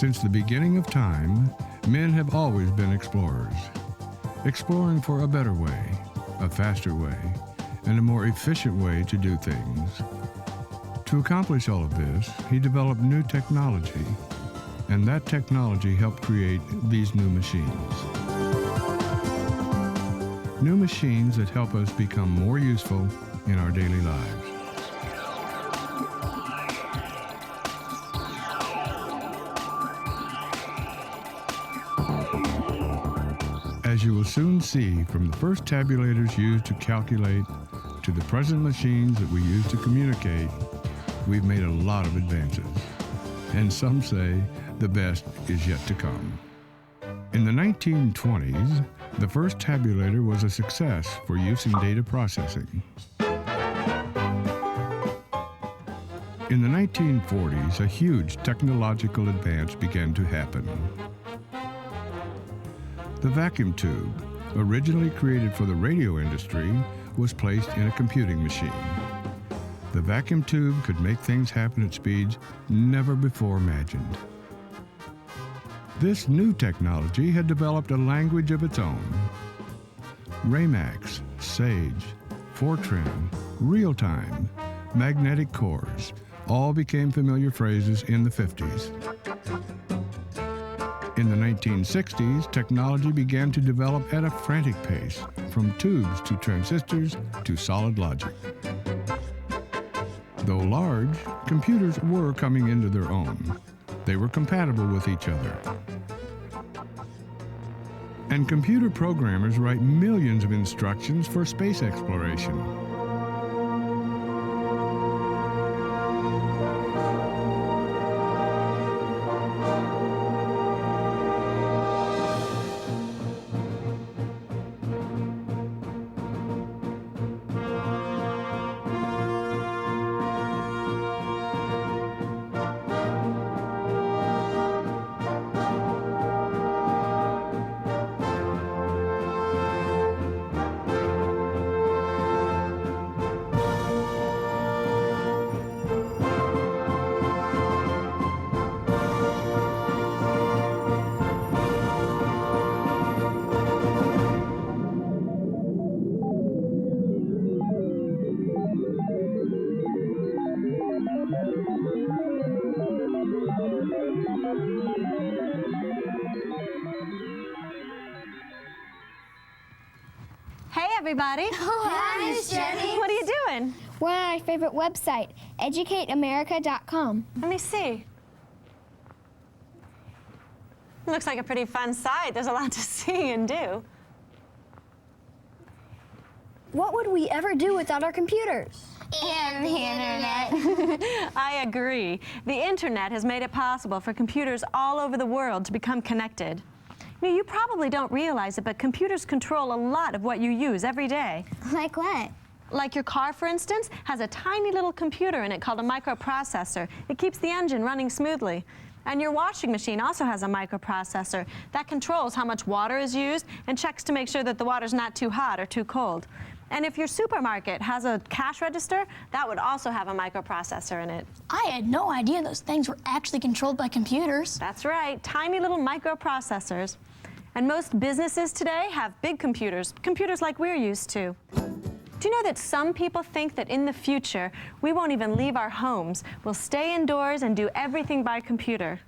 Since the beginning of time, men have always been explorers, exploring for a better way, a faster way, and a more efficient way to do things. To accomplish all of this, he developed new technology, and that technology helped create these new machines. New machines that help us become more useful in our daily lives. As you will soon see, from the first tabulators used to calculate to the present machines that we use to communicate, we've made a lot of advances. And some say the best is yet to come. In the 1920s, the first tabulator was a success for use in data processing. In the 1940s, a huge technological advance began to happen. The vacuum tube, originally created for the radio industry, was placed in a computing machine. The vacuum tube could make things happen at speeds never before imagined. This new technology had developed a language of its own. Raymax, Sage, Fortran, real-time, magnetic cores, all became familiar phrases in the 50s. In the 1960s, technology began to develop at a frantic pace, from tubes to transistors to solid logic. Though large, computers were coming into their own. They were compatible with each other. And computer programmers write millions of instructions for space exploration. Everybody. Hi, Miss Jenny. What are you doing? We're on our favorite website, educateamerica.com. Let me see. Looks like a pretty fun site. There's a lot to see and do. What would we ever do without our computers? And the internet. I agree. The internet has made it possible for computers all over the world to become connected. You probably don't realize it, but computers control a lot of what you use every day. Like what? Like your car, for instance, has a tiny little computer in it called a microprocessor. It keeps the engine running smoothly. And your washing machine also has a microprocessor that controls how much water is used and checks to make sure that the water's not too hot or too cold. And if your supermarket has a cash register, that would also have a microprocessor in it. I had no idea those things were actually controlled by computers. That's right, tiny little microprocessors. And most businesses today have big computers, computers like we're used to. Do you know that some people think that in the future, we won't even leave our homes? We'll stay indoors and do everything by computer.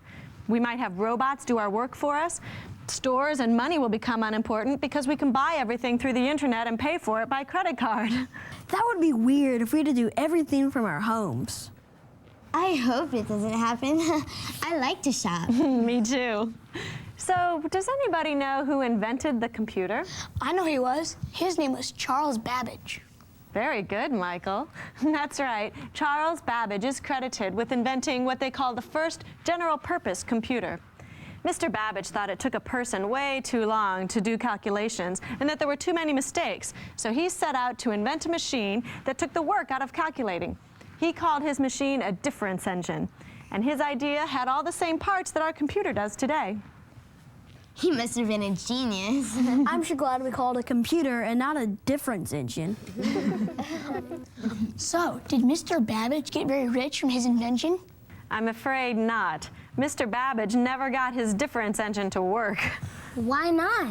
We might have robots do our work for us. Stores and money will become unimportant because we can buy everything through the internet and pay for it by credit card. That would be weird if we had to do everything from our homes. I hope it doesn't happen. I like to shop. Me too. So, does anybody know who invented the computer? I know who he was. His name was Charles Babbage. Very good, Michael. That's right. Charles Babbage is credited with inventing what they call the first general-purpose computer. Mr. Babbage thought it took a person way too long to do calculations and that there were too many mistakes, so he set out to invent a machine that took the work out of calculating. He called his machine a difference engine, and his idea had all the same parts that our computer does today. He must have been a genius. I'm sure glad we called it a computer and not a difference engine. So, did Mr. Babbage get very rich from his invention? I'm afraid not. Mr. Babbage never got his difference engine to work. Why not?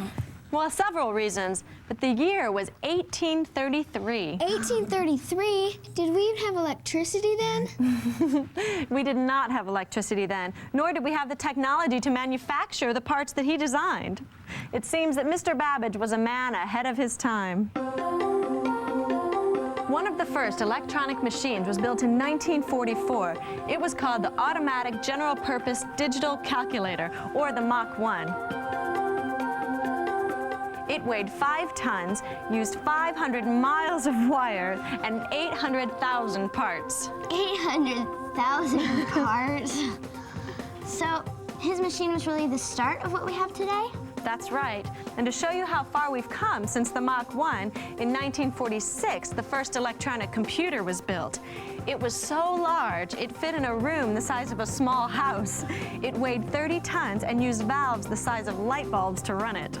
Well, several reasons, but the year was 1833. 1833? Did we even have electricity then? We did not have electricity then, nor did we have the technology to manufacture the parts that he designed. It seems that Mr. Babbage was a man ahead of his time. One of the first electronic machines was built in 1944. It was called the Automatic General Purpose Digital Calculator, or the Mach 1. It weighed 5 tons, used 500 miles of wire, and 800,000 parts. 800,000 parts? So his machine was really the start of what we have today? That's right. And to show you how far we've come since the Mach 1, in 1946, the first electronic computer was built. It was so large, it fit in a room the size of a small house. It weighed 30 tons and used valves the size of light bulbs to run it.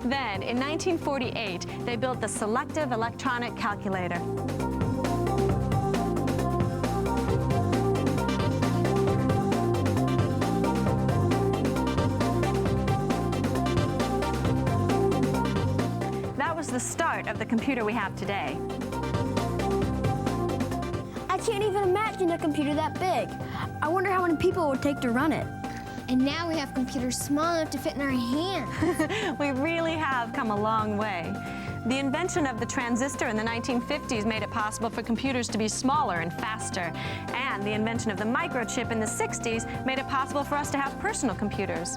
Then, in 1948, they built the Selective Electronic Calculator. That was the start of the computer we have today. I can't even imagine a computer that big. I wonder how many people it would take to run it. And now we have computers small enough to fit in our hands. We really have come a long way. The invention of the transistor in the 1950s made it possible for computers to be smaller and faster. And the invention of the microchip in the 60s made it possible for us to have personal computers.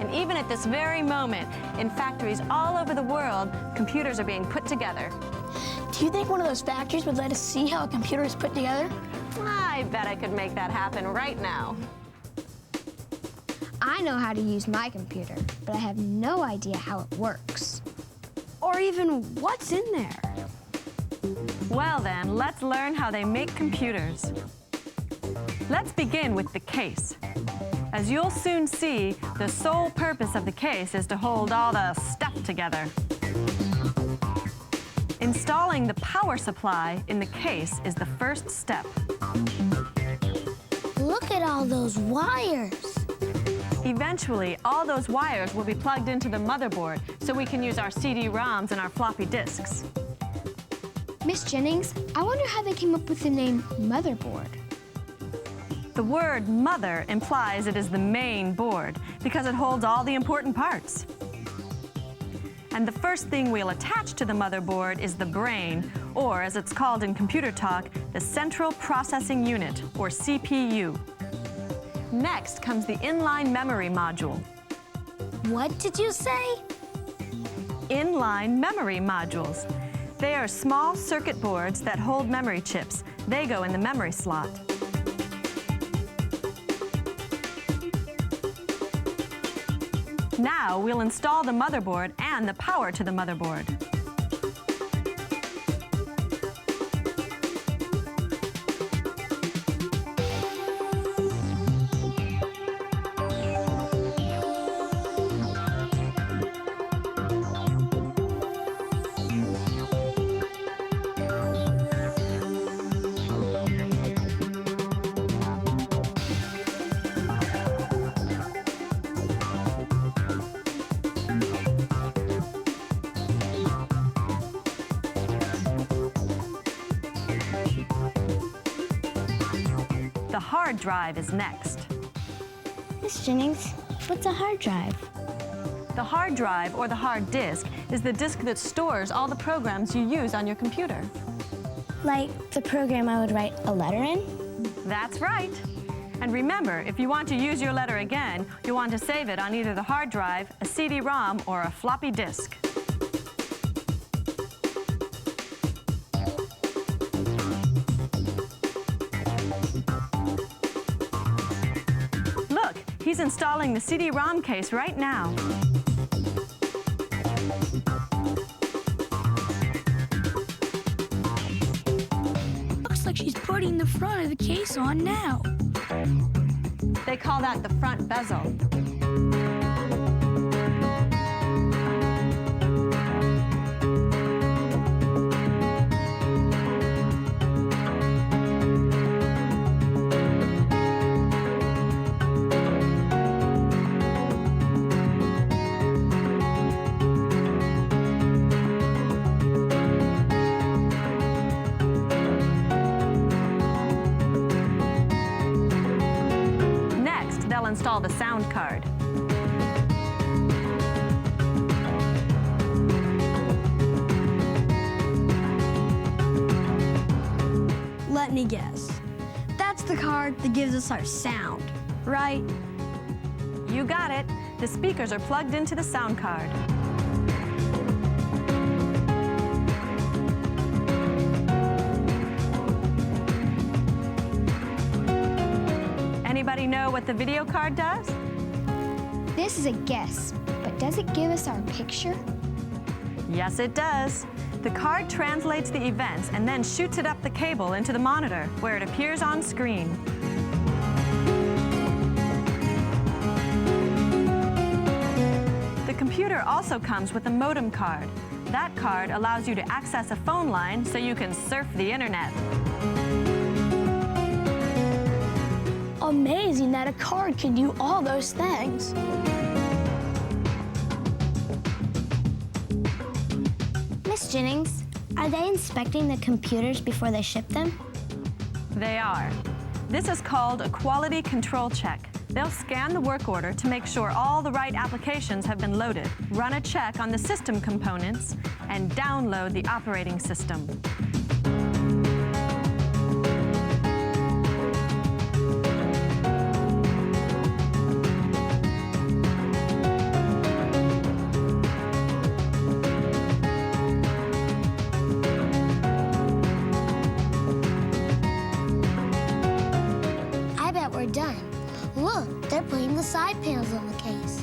And even at this very moment, in factories all over the world, computers are being put together. Do you think one of those factories would let us see how a computer is put together? I bet I could make that happen right now. I know how to use my computer, but I have no idea how it works. Or even what's in there. Well then, let's learn how they make computers. Let's begin with the case. As you'll soon see, the sole purpose of the case is to hold all the stuff together. Installing the power supply in the case is the first step. Look at all those wires. Eventually, all those wires will be plugged into the motherboard so we can use our CD-ROMs and our floppy disks. Miss Jennings, I wonder how they came up with the name motherboard. The word mother implies it is the main board because it holds all the important parts. And the first thing we'll attach to the motherboard is the brain, or as it's called in computer talk, the Central Processing Unit, or CPU. Next comes the inline memory module. What did you say? Inline memory modules. They are small circuit boards that hold memory chips. They go in the memory slot. Now we'll install the motherboard and the power to the motherboard. The hard drive is next. Miss Jennings, what's a hard drive? The hard drive, or the hard disk, is the disk that stores all the programs you use on your computer. Like the program I would write a letter in? That's right. And remember, if you want to use your letter again, you'll want to save it on either the hard drive, a CD-ROM, or a floppy disk. Look, he's installing the CD-ROM case right now. Looks like she's putting the front of the case on now. They call that the front bezel. install the sound card. Let me guess. That's the card that gives us our sound, right? You got it. The speakers are plugged into the sound card. Anybody know what the video card does? This is a guess, but does it give us our picture? Yes, it does. The card translates the events and then shoots it up the cable into the monitor, where it appears on screen. The computer also comes with a modem card. That card allows you to access a phone line so you can surf the internet. Amazing that a card can do all those things. Miss Jennings, are they inspecting the computers before they ship them? They are. This is called a quality control check. They'll scan the work order to make sure all the right applications have been loaded, run a check on the system components, and download the operating system. I bet we're done. Look, they're putting the side panels on the case.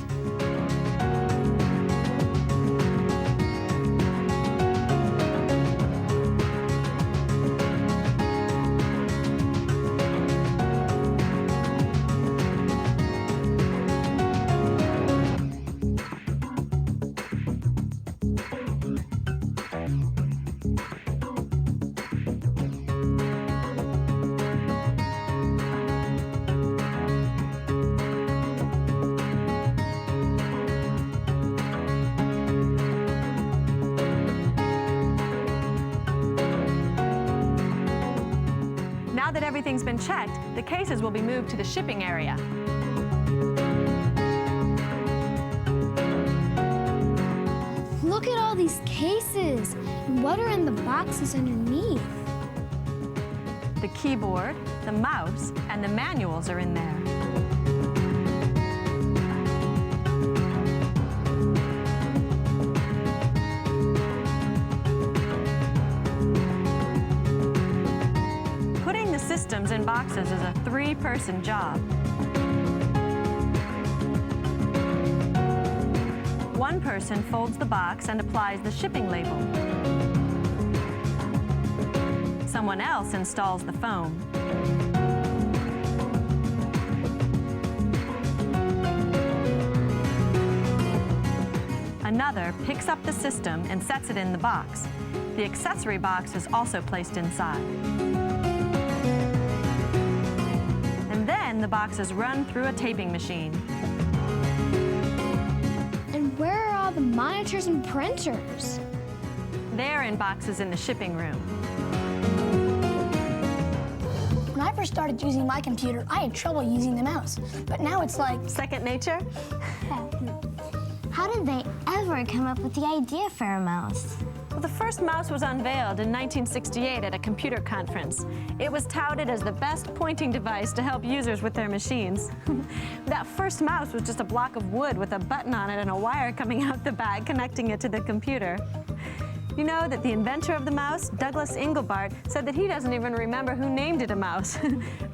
Now that everything's been checked, the cases will be moved to the shipping area. Look at all these cases. And what are in the boxes underneath? The keyboard, the mouse, and the manuals are in there. Putting the systems in boxes is a three-person job. One person folds the box and applies the shipping label. Someone else installs the foam. Another picks up the system and sets it in the box. The accessory box is also placed inside. And then the box is run through a taping machine. And where are all the monitors and printers? They're in boxes in the shipping room. When I first started using my computer, I had trouble using the mouse. But now it's like, Second nature? How did they ever come up with the idea for a mouse? Well, the first mouse was unveiled in 1968 at a computer conference. It was touted as the best pointing device to help users with their machines. That first mouse was just a block of wood with a button on it and a wire coming out the back connecting it to the computer. You know that the inventor of the mouse, Douglas Engelbart, said that he doesn't even remember who named it a mouse.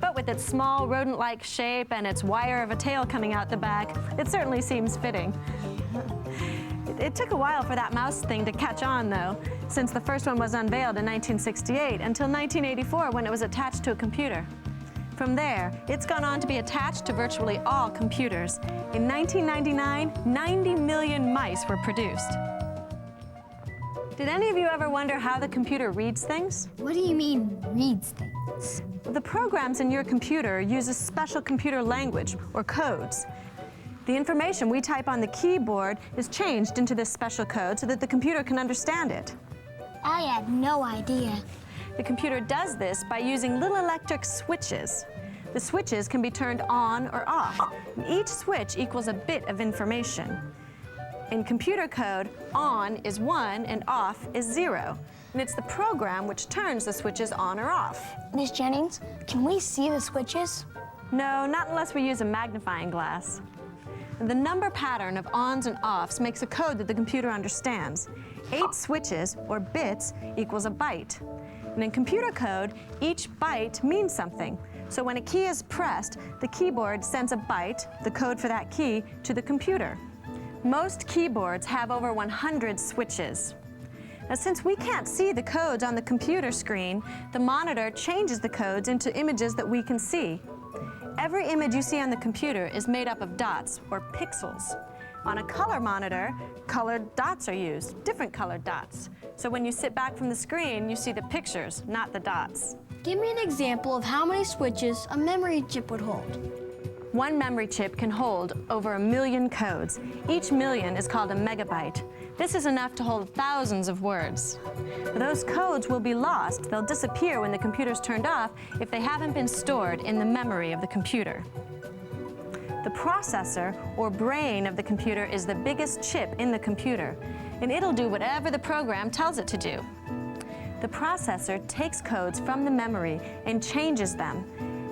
But with its small rodent-like shape and its wire of a tail coming out the back, it certainly seems fitting. It took a while for that mouse thing to catch on, though, since the first one was unveiled in 1968 until 1984 when it was attached to a computer. From there, it's gone on to be attached to virtually all computers. In 1999, 90 million mice were produced. Did any of you ever wonder how the computer reads things? What do you mean, reads things? The programs in your computer use a special computer language, or codes. The information we type on the keyboard is changed into this special code so that the computer can understand it. I had no idea. The computer does this by using little electric switches. The switches can be turned on or off. Each switch equals a bit of information. In computer code, on is 1 and off is 0. And it's the program which turns the switches on or off. Miss Jennings, can we see the switches? No, not unless we use a magnifying glass. The number pattern of ons and offs makes a code that the computer understands. 8 switches, or bits, equals a byte. And in computer code, each byte means something. So when a key is pressed, the keyboard sends a byte, the code for that key, to the computer. Most keyboards have over 100 switches. Now, since we can't see the codes on the computer screen, the monitor changes the codes into images that we can see. Every image you see on the computer is made up of dots, or pixels. On a color monitor, colored dots are used, different colored dots. So when you sit back from the screen, you see the pictures, not the dots. Give me an example of how many switches a memory chip would hold. One memory chip can hold over 1 million codes. Each million is called a megabyte. This is enough to hold thousands of words. Those codes will be lost. They'll disappear when the computer's turned off if they haven't been stored in the memory of the computer. The processor, or brain of the computer, is the biggest chip in the computer, and it'll do whatever the program tells it to do. The processor takes codes from the memory and changes them.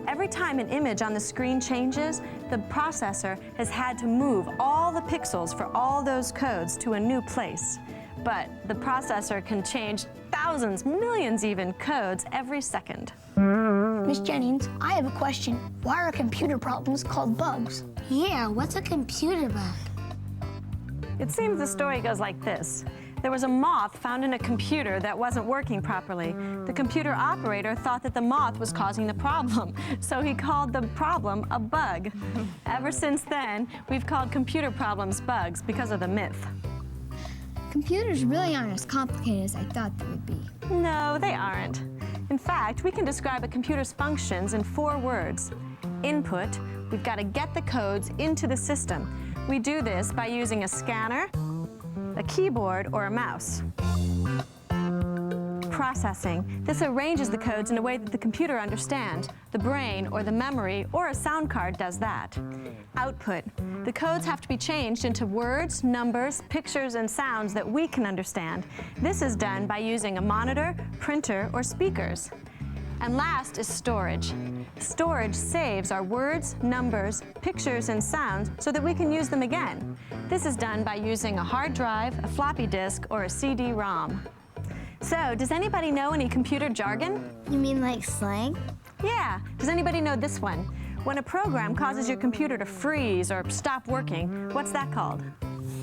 Every time an image on the screen changes, the processor has had to move all the pixels for all those codes to a new place. But the processor can change thousands, millions even, codes every second. Miss Jennings, I have a question. Why are computer problems called bugs? Yeah, what's a computer bug? It seems the story goes like this. There was a moth found in a computer that wasn't working properly. The computer operator thought that the moth was causing the problem, so he called the problem a bug. Ever since then, we've called computer problems bugs because of the myth. Computers really aren't as complicated as I thought they would be. No, they aren't. In fact, we can describe a computer's functions in 4 words. Input, we've got to get the codes into the system. We do this by using a scanner, a keyboard, or a mouse. Processing. This arranges the codes in a way that the computer understands. The brain, or the memory, or a sound card does that. Output. The codes have to be changed into words, numbers, pictures, and sounds that we can understand. This is done by using a monitor, printer, or speakers. And last is storage. Storage saves our words, numbers, pictures, and sounds so that we can use them again. This is done by using a hard drive, a floppy disk, or a CD-ROM. So, does anybody know any computer jargon? You mean like slang? Yeah. Does anybody know this one? When a program causes your computer to freeze or stop working, what's that called?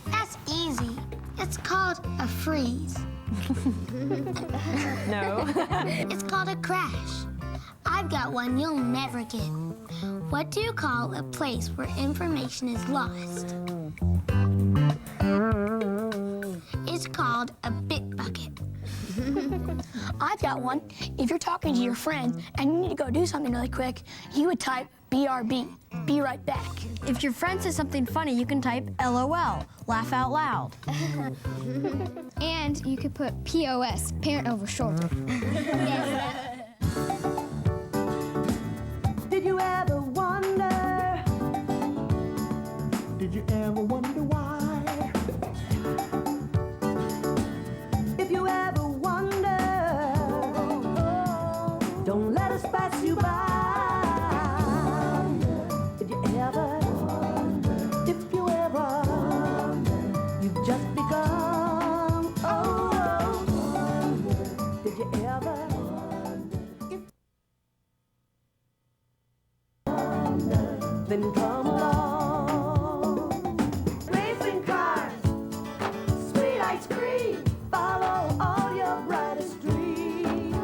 That's easy. It's called a freeze. No. It's called a crash. I've got one you'll never get. What do you call a place where information is lost? It's called a bit bucket. I've got one. If you're talking to your friend and you need to go do something really quick, you would type BRB, be right back. If your friend says something funny, you can type LOL, laugh out loud. And you could put POS, parent over shoulder. Did you ever wonder? Did you ever wonder why? If you ever wonder, don't let us pass you by. Did you ever? If you ever, you've just begun. Oh, did you ever? Then come along. Racing cars, sweet ice cream, follow all your brightest dreams.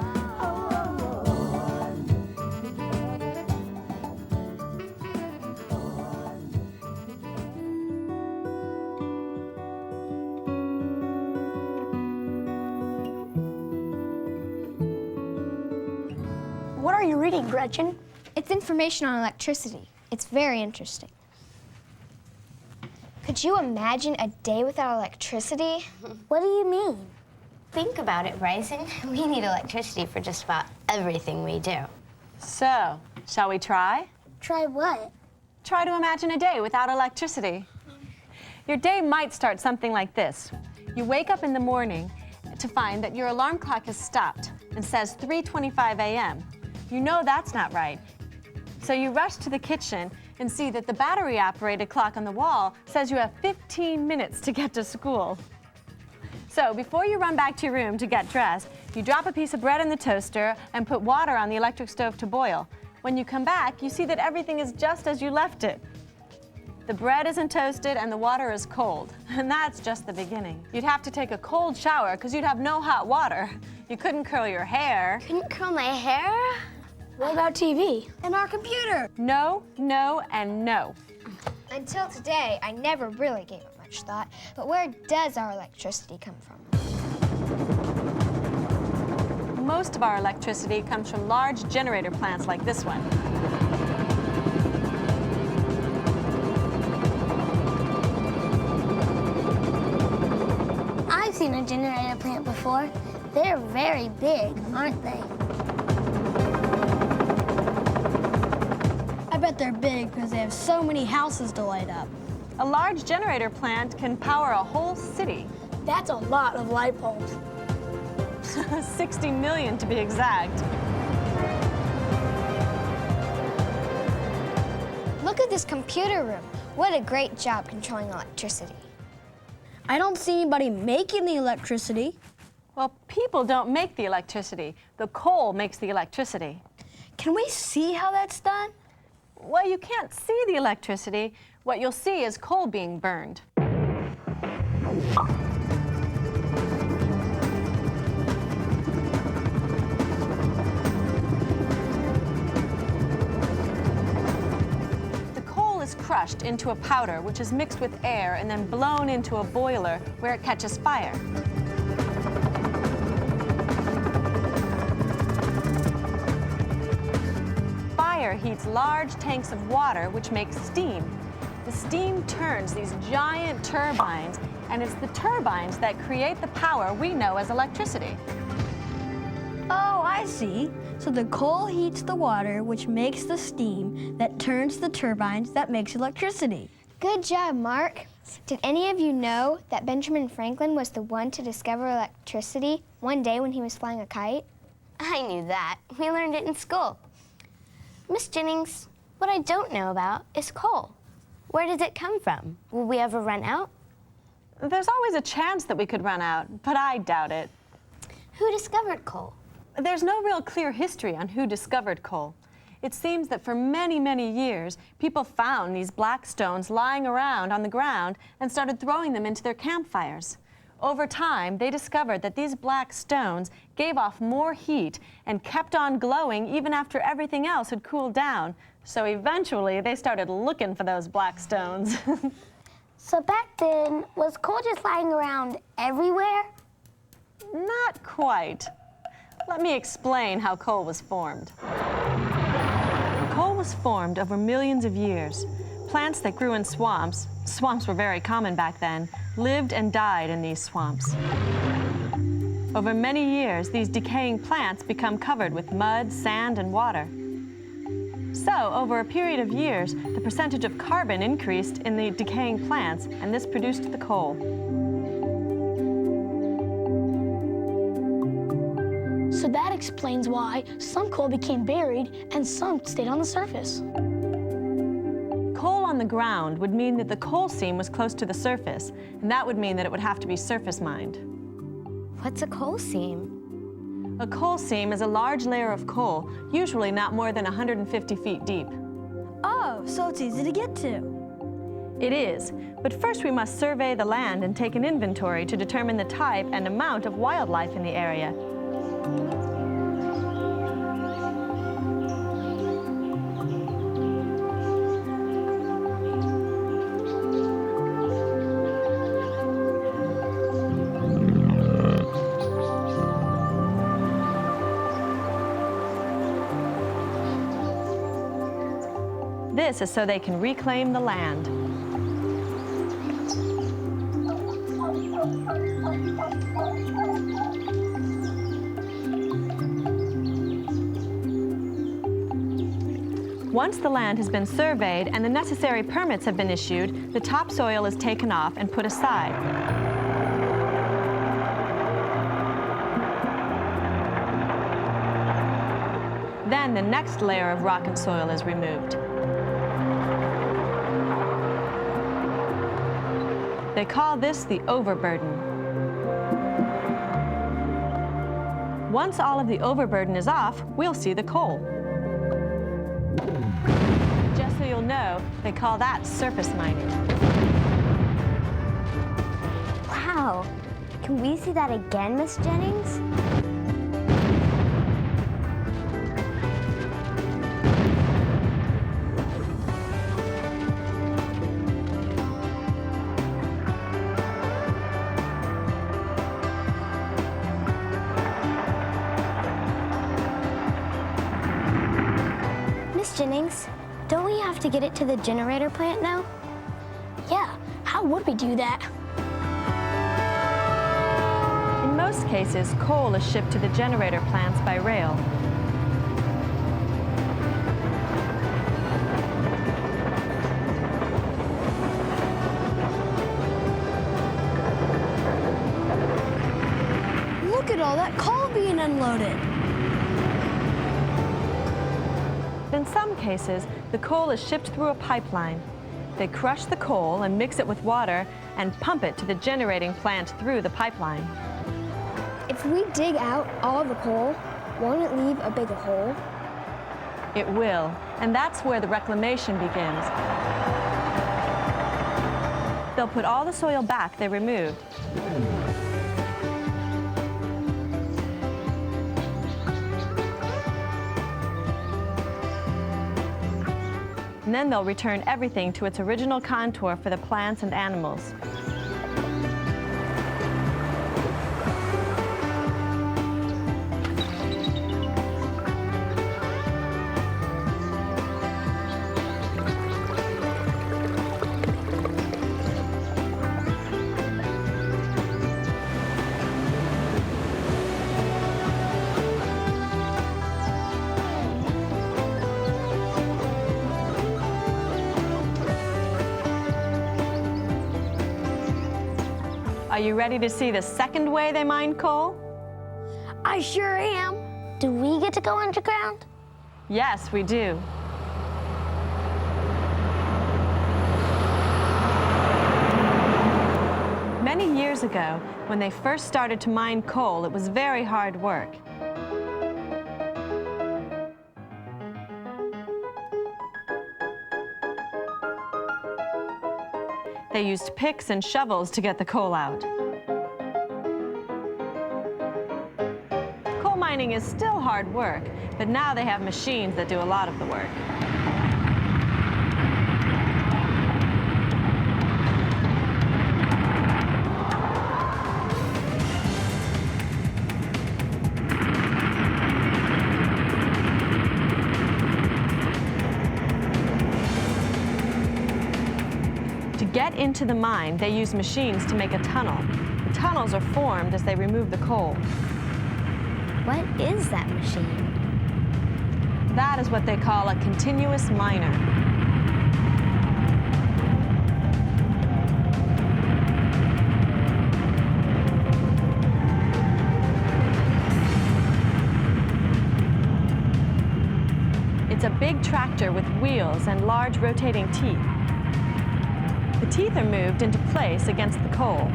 What are you reading, Gretchen? It's information on electricity. It's very interesting. Could you imagine a day without electricity? What do you mean? Think about it, Bryson. We need electricity for just about everything we do. So, shall we try? Try what? Try to imagine a day without electricity. Your day might start something like this. You wake up in the morning to find that your alarm clock has stopped and says 3:25 a.m. You know that's not right. So you rush to the kitchen and see that the battery-operated clock on the wall says you have 15 minutes to get to school. So before you run back to your room to get dressed, you drop a piece of bread in the toaster and put water on the electric stove to boil. When you come back, you see that everything is just as you left it. The bread isn't toasted and the water is cold, and that's just the beginning. You'd have to take a cold shower because you'd have no hot water. You couldn't curl your hair. Couldn't curl my hair? What about TV? And our computer. No, no, and no. Until today, I never really gave it much thought, but where does our electricity come from? Most of our electricity comes from large generator plants like this one. I've seen a generator plant before. They're very big, aren't they? I bet they're big because they have so many houses to light up. A large generator plant can power a whole city. That's a lot of light bulbs. 60 million to be exact. Look at this computer room. What a great job controlling electricity. I don't see anybody making the electricity. Well, people don't make the electricity. The coal makes the electricity. Can we see how that's done? Well, you can't see the electricity. What you'll see is coal being burned. The coal is crushed into a powder, which is mixed with air and then blown into a boiler where it catches fire. Fire heats large tanks of water, which makes steam. The steam turns these giant turbines, and it's the turbines that create the power we know as electricity. Oh, I see. So the coal heats the water, which makes the steam that turns the turbines that makes electricity. Good job, Mark. Did any of you know that Benjamin Franklin was the one to discover electricity one day when he was flying a kite? I knew that. We learned it in school. Miss Jennings, what I don't know about is coal. Where does it come from? Will we ever run out? There's always a chance that we could run out, but I doubt it. Who discovered coal? There's no real clear history on who discovered coal. It seems that for many, many years, people found these black stones lying around on the ground and started throwing them into their campfires. Over time, they discovered that these black stones gave off more heat and kept on glowing even after everything else had cooled down. So eventually, they started looking for those black stones. So back then, was coal just lying around everywhere? Not quite. Let me explain how coal was formed. Coal was formed over millions of years. Plants that grew in swamps were very common back then, lived and died in these swamps. Over many years, these decaying plants become covered with mud, sand, and water. So, over a period of years, the percentage of carbon increased in the decaying plants, and this produced the coal. So that explains why some coal became buried and some stayed on the surface. Coal on the ground would mean that the coal seam was close to the surface, and that would mean that it would have to be surface mined. What's a coal seam? A coal seam is a large layer of coal, usually not more than 150 feet deep. Oh, so it's easy to get to. It is, but first we must survey the land and take an inventory to determine the type and amount of wildlife in the area. This is so they can reclaim the land. Once the land has been surveyed and the necessary permits have been issued, the topsoil is taken off and put aside. Then the next layer of rock and soil is removed. They call this the overburden. Once all of the overburden is off, we'll see the coal. Just so you'll know, they call that surface mining. Wow. Can we see that again, Miss Jennings? Miss Jennings, don't we have to get it to the generator plant now? Yeah, how would we do that? In most cases, coal is shipped to the generator plants by rail. Look at all that coal being unloaded. In some cases, the coal is shipped through a pipeline. They crush the coal and mix it with water and pump it to the generating plant through the pipeline. If we dig out all the coal, won't it leave a big hole? It will, and that's where the reclamation begins. They'll put all the soil back they removed. And then they'll return everything to its original contour for the plants and animals. Are you ready to see the second way they mine coal? I sure am. Do we get to go underground? Yes, we do. Many years ago, when they first started to mine coal, it was very hard work. They used picks and shovels to get the coal out. Coal mining is still hard work, but now they have machines that do a lot of the work. To get into the mine, they use machines to make a tunnel. The tunnels are formed as they remove the coal. What is that machine? That is what they call a continuous miner. It's a big tractor with wheels and large rotating teeth. The teeth are moved into place against the coal.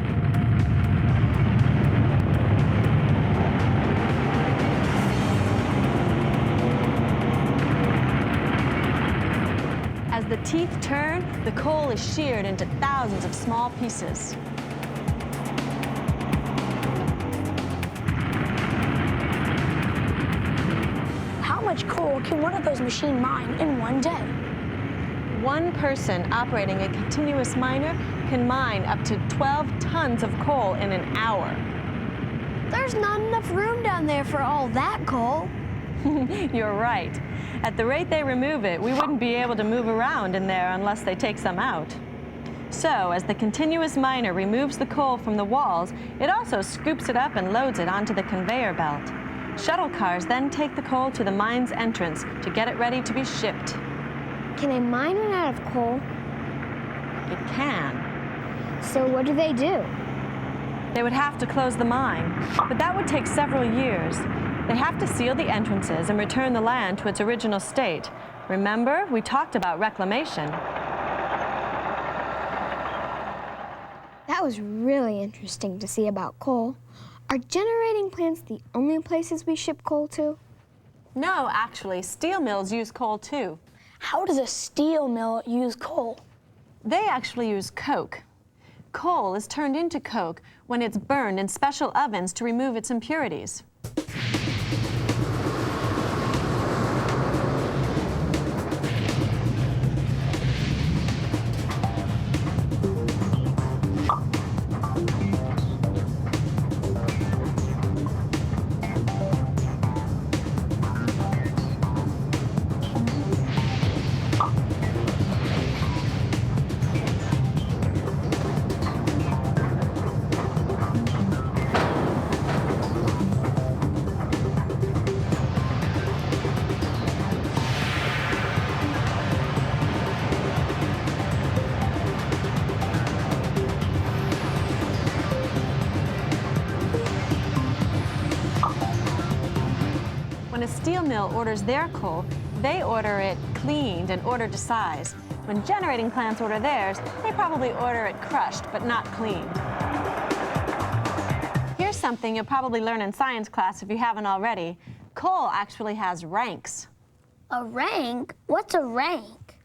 As the teeth turn, the coal is sheared into thousands of small pieces. How much coal can one of those machines mine in one day? One person operating a continuous miner can mine up to 12 tons of coal in an hour. There's not enough room down there for all that coal. You're right. At the rate they remove it, we wouldn't be able to move around in there unless they take some out. So, as the continuous miner removes the coal from the walls, it also scoops it up and loads it onto the conveyor belt. Shuttle cars then take the coal to the mine's entrance to get it ready to be shipped. Can a mine run out of coal? It can. So what do? They would have to close the mine, but that would take several years. They have to seal the entrances and return the land to its original state. Remember, we talked about reclamation. That was really interesting to see about coal. Are generating plants the only places we ship coal to? No, actually, steel mills use coal too. How does a steel mill use coal? They actually use coke. Coal is turned into coke when it's burned in special ovens to remove its impurities. When a steel mill orders their coal, they order it cleaned and ordered to size. When generating plants order theirs, they probably order it crushed but not cleaned. Here's something you'll probably learn in science class if you haven't already. Coal actually has ranks. A rank? What's a rank?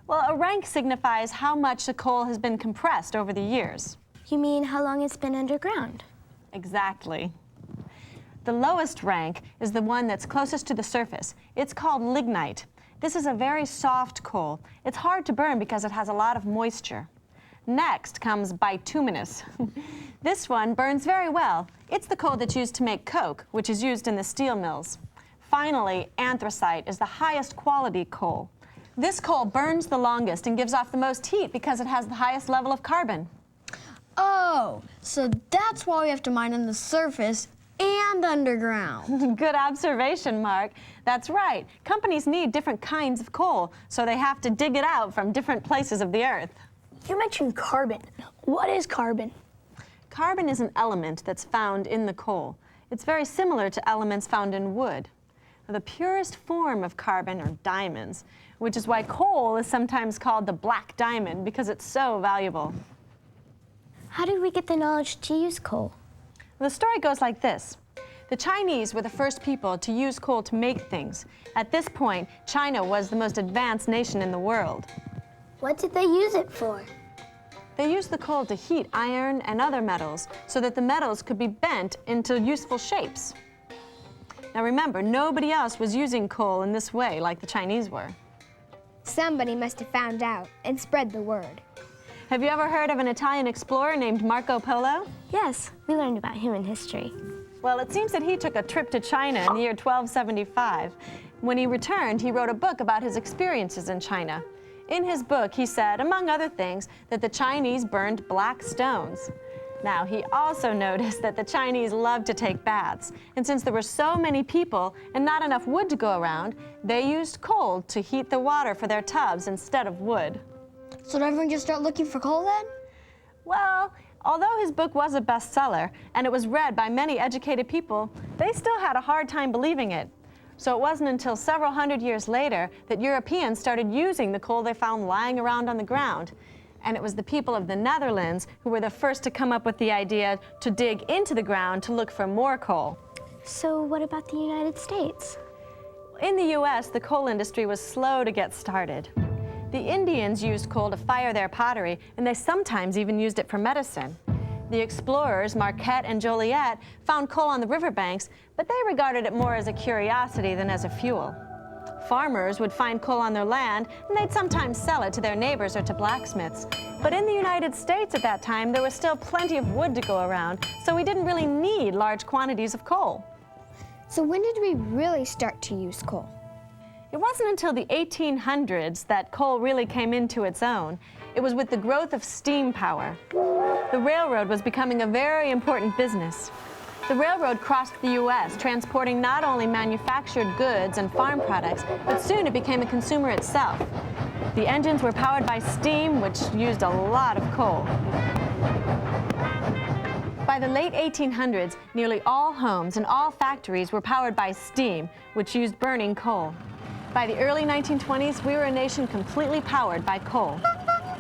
Well, a rank signifies how much the coal has been compressed over the years. You mean how long it's been underground? Exactly. The lowest rank is the one that's closest to the surface. It's called lignite. This is a very soft coal. It's hard to burn because it has a lot of moisture. Next comes bituminous. This one burns very well. It's the coal that's used to make coke, which is used in the steel mills. Finally, anthracite is the highest quality coal. This coal burns the longest and gives off the most heat because it has the highest level of carbon. Oh, so that's why we have to mine on the surface and underground. Good observation, Mark. That's right. Companies need different kinds of coal, so they have to dig it out from different places of the earth. You mentioned carbon. What is carbon? Carbon is an element that's found in the coal. It's very similar to elements found in wood. The purest form of carbon are diamonds, which is why coal is sometimes called the black diamond because it's so valuable. How did we get the knowledge to use coal? The story goes like this. The Chinese were the first people to use coal to make things. At this point, China was the most advanced nation in the world. What did they use it for? They used the coal to heat iron and other metals so that the metals could be bent into useful shapes. Now remember, nobody else was using coal in this way like the Chinese were. Somebody must have found out and spread the word. Have you ever heard of an Italian explorer named Marco Polo? Yes, we learned about him in history. Well, it seems that he took a trip to China in the year 1275. When he returned, he wrote a book about his experiences in China. In his book, he said, among other things, that the Chinese burned black stones. Now, he also noticed that the Chinese loved to take baths, and since there were so many people and not enough wood to go around, they used coal to heat the water for their tubs instead of wood. So did everyone just start looking for coal then? Well, although his book was a bestseller and it was read by many educated people, they still had a hard time believing it. So it wasn't until several hundred years later that Europeans started using the coal they found lying around on the ground. And it was the people of the Netherlands who were the first to come up with the idea to dig into the ground to look for more coal. So what about the United States? In the US, the coal industry was slow to get started. The Indians used coal to fire their pottery, and they sometimes even used it for medicine. The explorers, Marquette and Joliet, found coal on the riverbanks, but they regarded it more as a curiosity than as a fuel. Farmers would find coal on their land, and they'd sometimes sell it to their neighbors or to blacksmiths. But in the United States at that time, there was still plenty of wood to go around, so we didn't really need large quantities of coal. So when did we really start to use coal? It wasn't until the 1800s that coal really came into its own. It was with the growth of steam power. The railroad was becoming a very important business. The railroad crossed the U.S., transporting not only manufactured goods and farm products, but soon it became a consumer itself. The engines were powered by steam, which used a lot of coal. By the late 1800s, nearly all homes and all factories were powered by steam, which used burning coal. By the early 1920s, we were a nation completely powered by coal.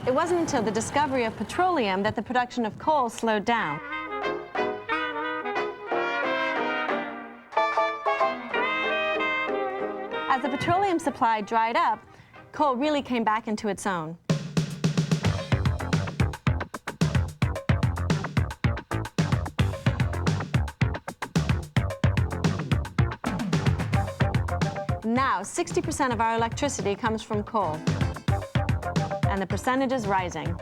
It wasn't until the discovery of petroleum that the production of coal slowed down. As the petroleum supply dried up, coal really came back into its own. Now, 60% of our electricity comes from coal, and the percentage is rising.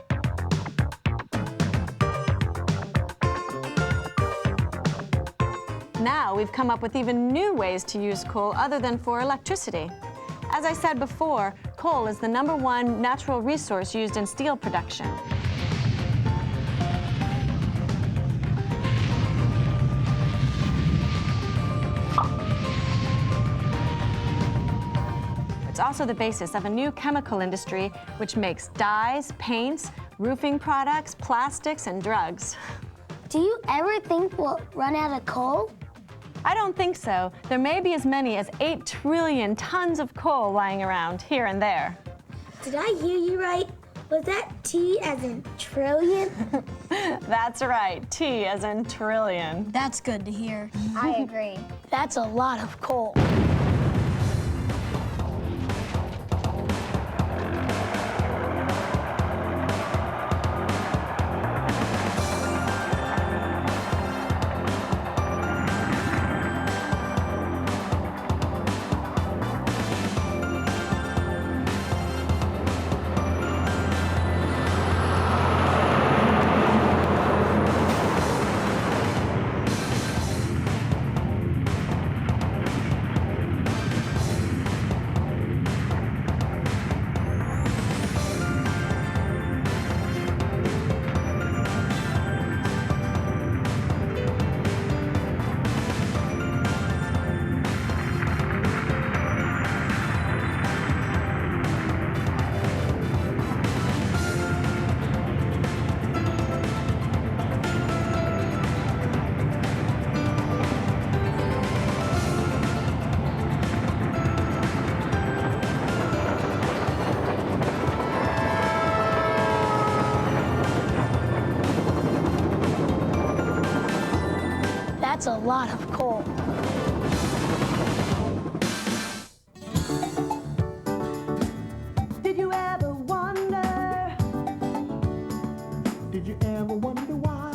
Now we've come up with even new ways to use coal other than for electricity. As I said before, coal is the #1 natural resource used in steel production. It's also the basis of a new chemical industry which makes dyes, paints, roofing products, plastics, and drugs. Do you ever think we'll run out of coal? I don't think so. There may be as many as 8 trillion tons of coal lying around here and there. Did I hear you right? Was that T as in trillion? That's right, T as in trillion. That's good to hear. I agree. That's a lot of coal. That's a lot of coal. Did you ever wonder? Did you ever wonder why?